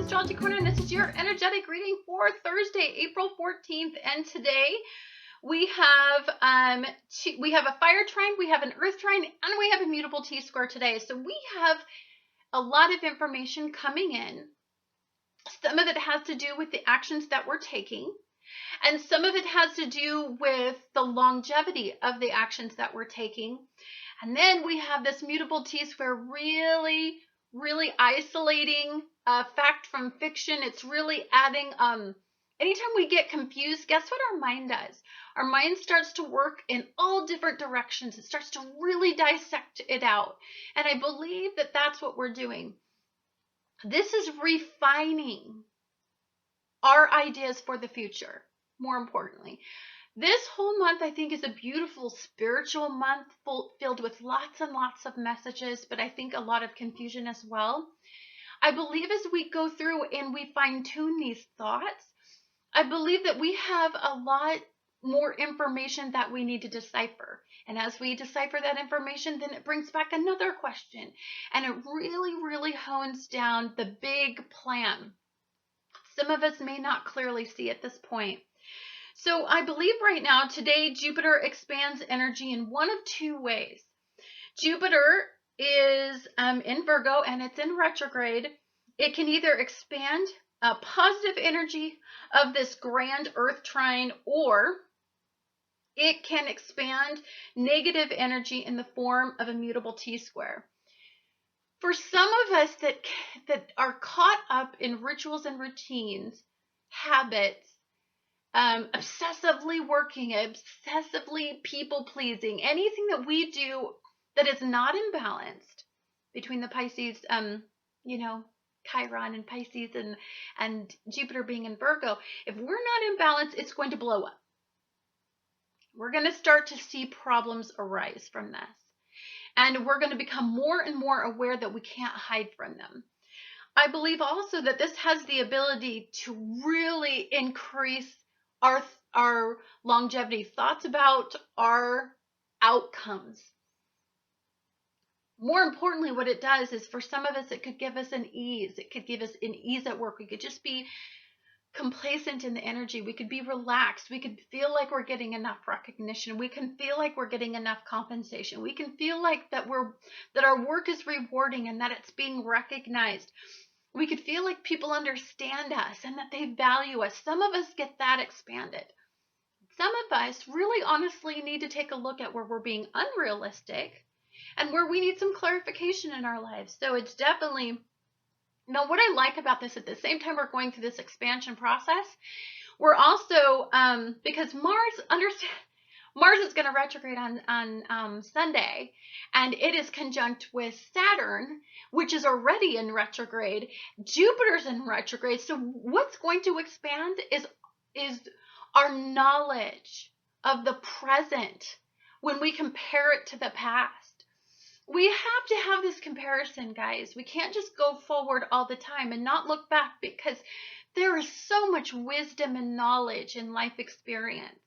Astrology Corner, and this is your energetic reading for Thursday, April 14th. And today we have a Fire Trine, we have an Earth Trine, and we have a Mutable T Square today. So we have a lot of information coming in. Some of it has to do with the actions that we're taking, and some of it has to do with the longevity of the actions that we're taking. And then we have this Mutable T Square really isolating fact from fiction. It's really adding, anytime we get confused, guess what our mind does? Our mind starts to work in all different directions. It starts to really dissect it out. And I believe that that's what we're doing. This is refining our ideas for the future, more importantly. This whole month, I think, is a beautiful spiritual month filled with lots and lots of messages, but I think a lot of confusion as well. I believe as we go through and we fine-tune these thoughts, I believe that we have a lot more information that we need to decipher. And as we decipher that information, then it brings back another question. And it really hones down the big plan. Some of us may not clearly see at this point. So I believe right now, today, Jupiter expands energy in one of two ways. Jupiter is in Virgo and it's in retrograde. It can either expand a positive energy of this grand Earth Trine, or it can expand negative energy in the form of a Mutable T Square. For some of us that are caught up in rituals and routines, habits, obsessively working, obsessively people-pleasing, anything that we do that is not imbalanced between the Pisces, Chiron and Pisces and Jupiter being in Virgo, if we're not in balance, it's going to blow up. We're going to start to see problems arise from this. And we're going to become more and more aware that we can't hide from them. I believe also that this has the ability to really increase our longevity, thoughts about our outcomes. More importantly, what it does is, for some of us, it could give us an ease. It could give us an ease at work. We could just be complacent in the energy. We could be relaxed. We could feel like we're getting enough recognition. We can feel like we're getting enough compensation. We can feel like that our work is rewarding and that it's being recognized. We could feel like people understand us and that they value us. Some of us get that expanded. Some of us really honestly need to take a look at where we're being unrealistic and where we need some clarification in our lives. So it's definitely, what I like about this, at the same time we're going through this expansion process, we're also, because Mars is going to retrograde on Sunday, and it is conjunct with Saturn, which is already in retrograde. Jupiter's in retrograde. So what's going to expand is our knowledge of the present when we compare it to the past. We have to have this comparison, guys. We can't just go forward all the time and not look back, because there is so much wisdom and knowledge in life experience.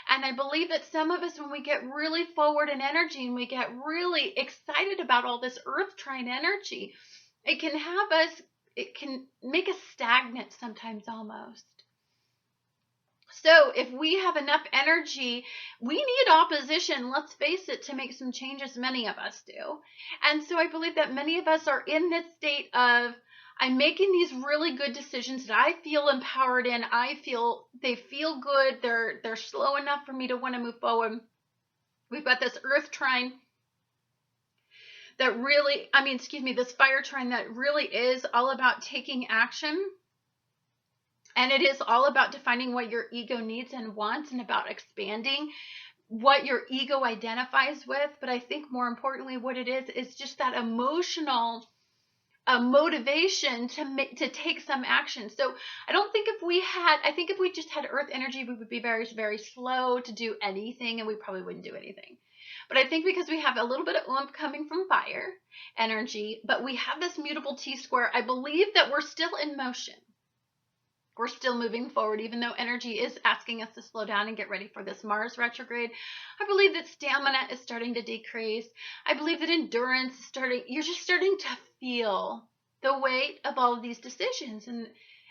And I believe that some of us, when we get really forward in energy and we get really excited about all this Earth Trine energy, it can make us stagnant sometimes almost. So if we have enough energy, we need opposition, let's face it, to make some changes. Many of us do. And so I believe that many of us are in this state of, I'm making these really good decisions that I feel empowered in. They feel good. They're slow enough for me to want to move forward. We've got this Earth Trine this Fire Trine that really is all about taking action. And it is all about defining what your ego needs and wants, and about expanding what your ego identifies with. But I think more importantly, what it is just that emotional motivation to take some action. So I think if we just had Earth energy, we would be very, very slow to do anything, and we probably wouldn't do anything. But I think because we have a little bit of oomph coming from fire energy, but we have this Mutable T Square, I believe that we're still in motion. We're still moving forward, even though energy is asking us to slow down and get ready for this Mars retrograde. I believe that stamina is starting to decrease. I believe that endurance is you're just starting to feel the weight of all of these decisions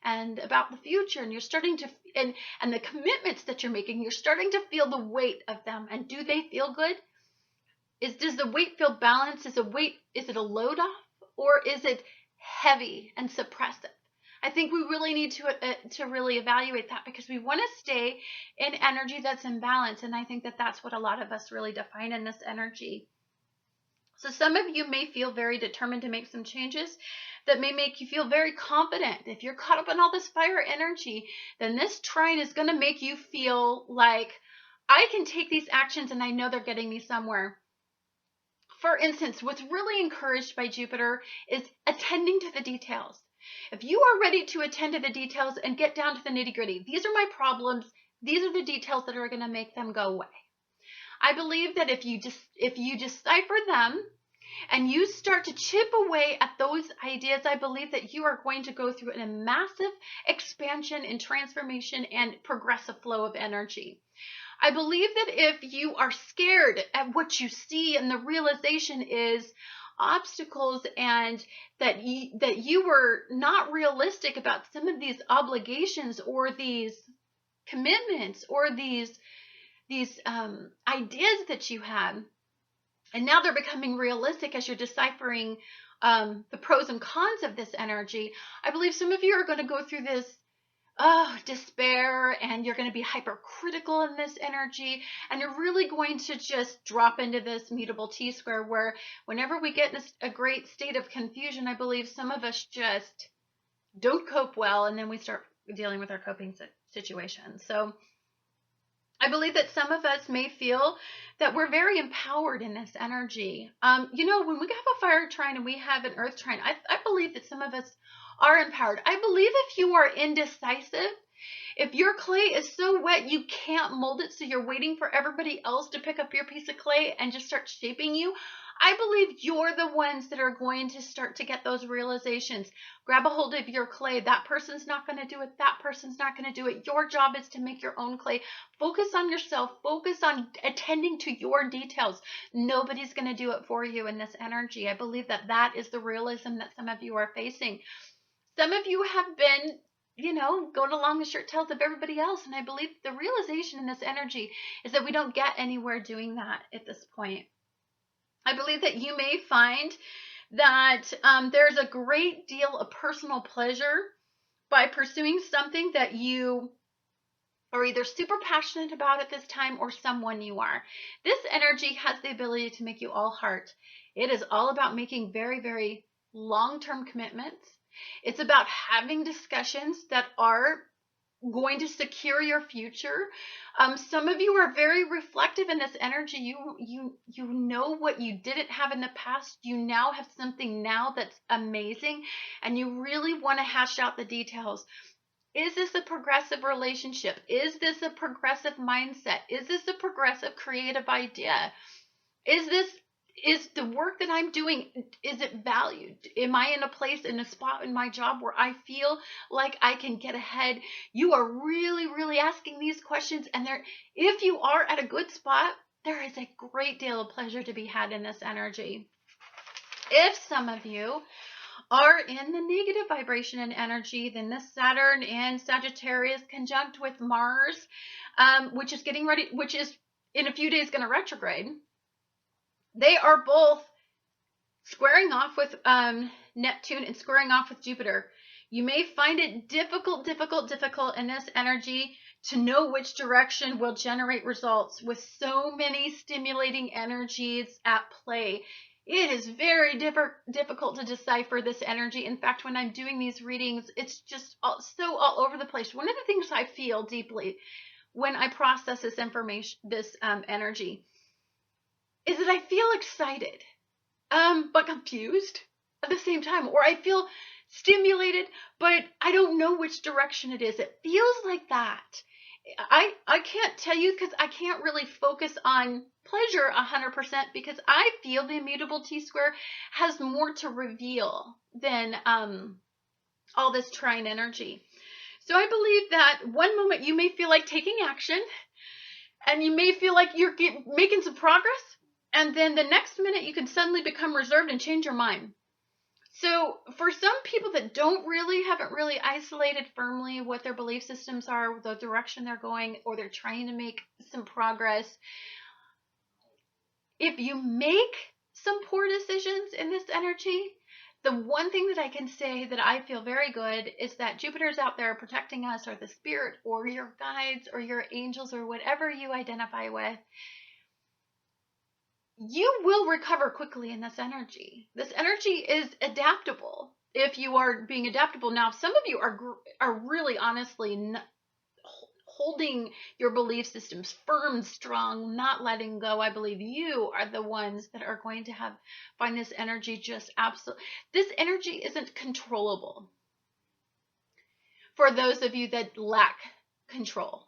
and about the future, and you're starting to and the commitments that you're making, you're starting to feel the weight of them. And do they feel good? Does the weight feel balanced? Is it a load off, or is it heavy and suppressive? I think we really need to really evaluate that, because we want to stay in energy that's in balance. And I think that that's what a lot of us really define in this energy. So some of you may feel very determined to make some changes that may make you feel very confident. If you're caught up in all this fire energy, then this trine is going to make you feel like, I can take these actions and I know they're getting me somewhere. For instance, what's really encouraged by Jupiter is attending to the details. If you are ready to attend to the details and get down to the nitty-gritty, these are my problems, these are the details that are going to make them go away. I believe that if you decipher them and you start to chip away at those ideas, I believe that you are going to go through a massive expansion and transformation and progressive flow of energy. I believe that if you are scared at what you see and the realization is obstacles, and that you were not realistic about some of these obligations or these commitments or these ideas that you had, and now they're becoming realistic as you're deciphering the pros and cons of this energy, I believe some of you are going to go through this despair, and you're going to be hypercritical in this energy, and you're really going to just drop into this mutable T square, where whenever we get in a great state of confusion, I believe some of us just don't cope well, and then we start dealing with our coping situations. So I believe that some of us may feel that we're very empowered in this energy. When we have a fire trine and we have an earth trine, I believe that some of us are empowered. I believe if you are indecisive, if your clay is so wet you can't mold it, so you're waiting for everybody else to pick up your piece of clay and just start shaping you, I believe you're the ones that are going to start to get those realizations. Grab a hold of your clay. That person's not going to do it. That person's not going to do it. Your job is to make your own clay. Focus on yourself. Focus on attending to your details. Nobody's going to do it for you in this energy. I believe that that is the realism that some of you are facing. Some of you have been, going along the shirt tails of everybody else. And I believe the realization in this energy is that we don't get anywhere doing that at this point. I believe that you may find that there's a great deal of personal pleasure by pursuing something that you are either super passionate about at this time or someone you are. This energy has the ability to make you all heart. It is all about making very, very long-term commitments. It's about having discussions that are going to secure your future. Some of you are very reflective in this energy. You know what you didn't have in the past. You now have something now that's amazing, and you really want to hash out the details. Is this a progressive relationship? Is this a progressive mindset? Is this a progressive creative idea? Is the work that I'm doing, is it valued? Am I in a place, in a spot in my job where I feel like I can get ahead? You are really, really asking these questions. And if you are at a good spot, there is a great deal of pleasure to be had in this energy. If some of you are in the negative vibration and energy, then this Saturn and Sagittarius conjunct with Mars, which is in a few days going to retrograde. They are both squaring off with Neptune and squaring off with Jupiter. You may find it difficult in this energy to know which direction will generate results with so many stimulating energies at play. It is very difficult to decipher this energy. In fact, when I'm doing these readings, it's just so all over the place. One of the things I feel deeply when I process this information, this energy, is that I feel excited, but confused at the same time. Or I feel stimulated, but I don't know which direction it is. It feels like that. I can't tell you because I can't really focus on pleasure 100% because I feel the Mutable T Square has more to reveal than all this trine energy. So I believe that one moment you may feel like taking action and you may feel like you're making some progress. And then the next minute you can suddenly become reserved and change your mind. So for some people that haven't really isolated firmly what their belief systems are, the direction they're going, or they're trying to make some progress, if you make some poor decisions in this energy, the one thing that I can say that I feel very good is that Jupiter's out there protecting us, or the spirit, or your guides, or your angels, or whatever you identify with. You will recover quickly in this energy. This energy is adaptable if you are being adaptable. Now, some of you are really honestly holding your belief systems firm, strong, not letting go. I believe you are the ones that are going to find this energy just absolute. This energy isn't controllable for those of you that lack control.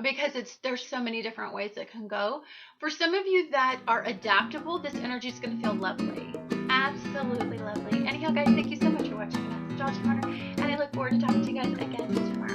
Because there's so many different ways it can go. For some of you that are adaptable, this energy is going to feel lovely. Absolutely lovely. Anyhow, guys, thank you so much for watching. That's Josh Hunter, and I look forward to talking to you guys again tomorrow.